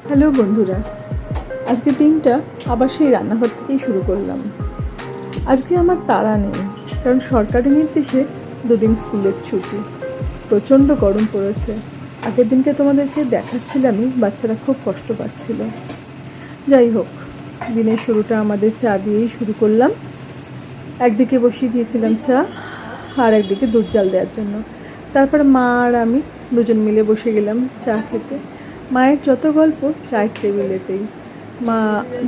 Hello বন্ধুরা, আজকে দিনটা আবার সেই রান্নাঘর থেকেই শুরু করলাম। আজকে আমার তাড়া নেই, কারণ সরকারি নির্দেশে 2 দিন স্কুলের ছুটি। প্রচণ্ড গরম পড়েছে। আগের দিনকে তোমাদেরকে দেখাচ্ছিলামই, বাচ্চারা খুব কষ্ট পাচ্ছিল। যাই হোক, দিনের শুরুটা আমাদের চা দিয়েই শুরু করলাম। একদিকে বসিয়ে দিয়েছিলাম চা, আর একদিকে দুধ জাল দেওয়ার জন্য। তারপর মা আর আমি দুজন মিলে বসে গেলাম চা খেতে। মায়ের যত গল্প চায়ের টেবিলেতেই। মা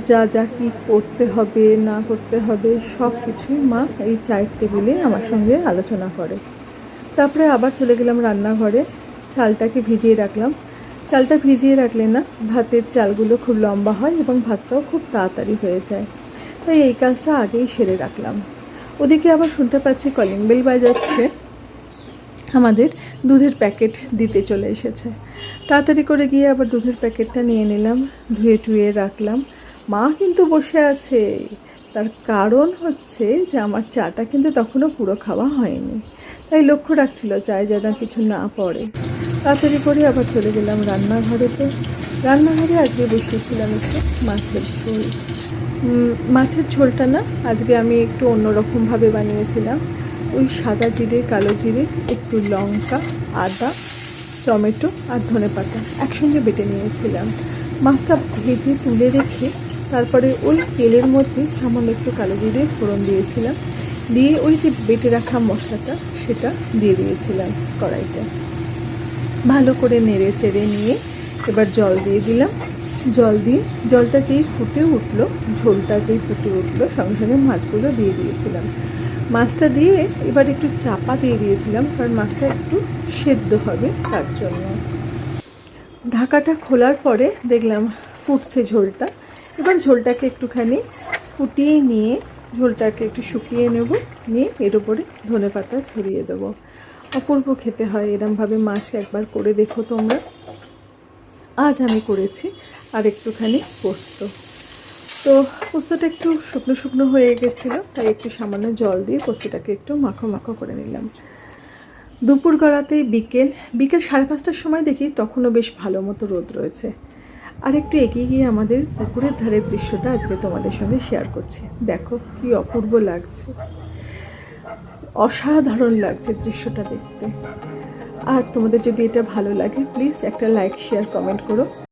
যা যা কী করতে হবে না করতে হবে সব কিছুই মা এই চায়ের টেবিলে আমার সঙ্গে আলোচনা করে। তারপরে আবার চলে গেলাম রান্নাঘরে। চালটাকে ভিজিয়ে রাখলাম। চালটা ভিজিয়ে রাখলে না ভাতের চালগুলো খুব লম্বা হয় এবং ভাতটাও খুব তাড়াতাড়ি হয়ে যায়, তাই এই কাজটা আগেই সেরে রাখলাম। ওদিকে আবার শুনতে পাচ্ছি কলিং বেল বাজাচ্ছে। আমাদের দুধের প্যাকেট দিতে চলে এসেছে। তাড়াতাড়ি করে গিয়ে আবার দুধের প্যাকেটটা নিয়ে নিলাম, ধুয়ে টুয়ে রাখলাম। মা কিন্তু বসে আছে, তার কারণ হচ্ছে যে আমার চাটা কিন্তু তখনও পুরো খাওয়া হয়নি, তাই লক্ষ্য রাখছিল চায় যেন কিছু না পড়ে। তাড়াতাড়ি করে আবার চলে গেলাম রান্নাঘরেতে। রান্নাঘরে আজকে বসিয়েছিলাম একটু মাছের ঝোল। মাছের ঝোলটা না আজকে আমি একটু অন্যরকমভাবে বানিয়েছিলাম। ওই সাদা জিরে, কালো জিরে, একটু লঙ্কা, আদা, টমেটো আর ধনেপাতা একসঙ্গে বেটে নিয়েছিলাম। মাছটা ভেজে তুলে রেখে তারপরে ওই তেলের মধ্যে সামান্য একটু কালো জিরে ফোড়ন দিয়েছিলাম, দিয়ে ওই যে বেটে রাখা মশলাটা সেটা দিয়ে দিয়েছিলাম কড়াইতে। ভালো করে নেড়ে চেড়ে নিয়ে এবার জল দিয়ে দিলাম। জল দিয়ে জলটা যেই ফুটে উঠলো, ঝোলটা যেই ফুটে উঠলো, সঙ্গে সঙ্গে মাছগুলো দিয়ে দিয়েছিলাম। মাছটা দিয়ে এবার একটু চাপা দিয়ে দিয়েছিলাম, কারণ মাছটা একটু সেদ্ধ হবে তার জন্য। ঢাকাটা খোলার পরে দেখলাম ফুটছে ঝোলটা। এবার ঝোলটাকে একটুখানি ফুটিয়ে নিয়ে ঝোলটাকে একটু শুকিয়ে নেব, নিয়ে এর উপরে ধনেপাতা ছড়িয়ে দেবো। অপূর্ব খেতে হয় এরমভাবে। মাছ একবার করে দেখো তোমরা। আজ আমি করেছি আর একটুখানি পোস্ত। তো পোস্তটা একটু শুকনো শুকনো হয়ে গেছিলো, তাই একটু সামান্য জল দিয়ে পোস্তটাকে একটু মাখো মাখো করে নিলাম। দুপুর গড়াতেই বিকেল 5:30টার সময় দেখি তখনও বেশ ভালো মতো রোদ রয়েছে। আর একটু এগিয়ে গিয়ে আমাদের পুকুরের ধারের দৃশ্যটা আজকে তোমাদের সঙ্গে শেয়ার করছি। দেখো কি অপূর্ব লাগছে, অসাধারণ লাগছে দৃশ্যটা দেখতে। আর তোমাদের যদি এটা ভালো লাগে প্লিজ একটা লাইক, শেয়ার, কমেন্ট করো।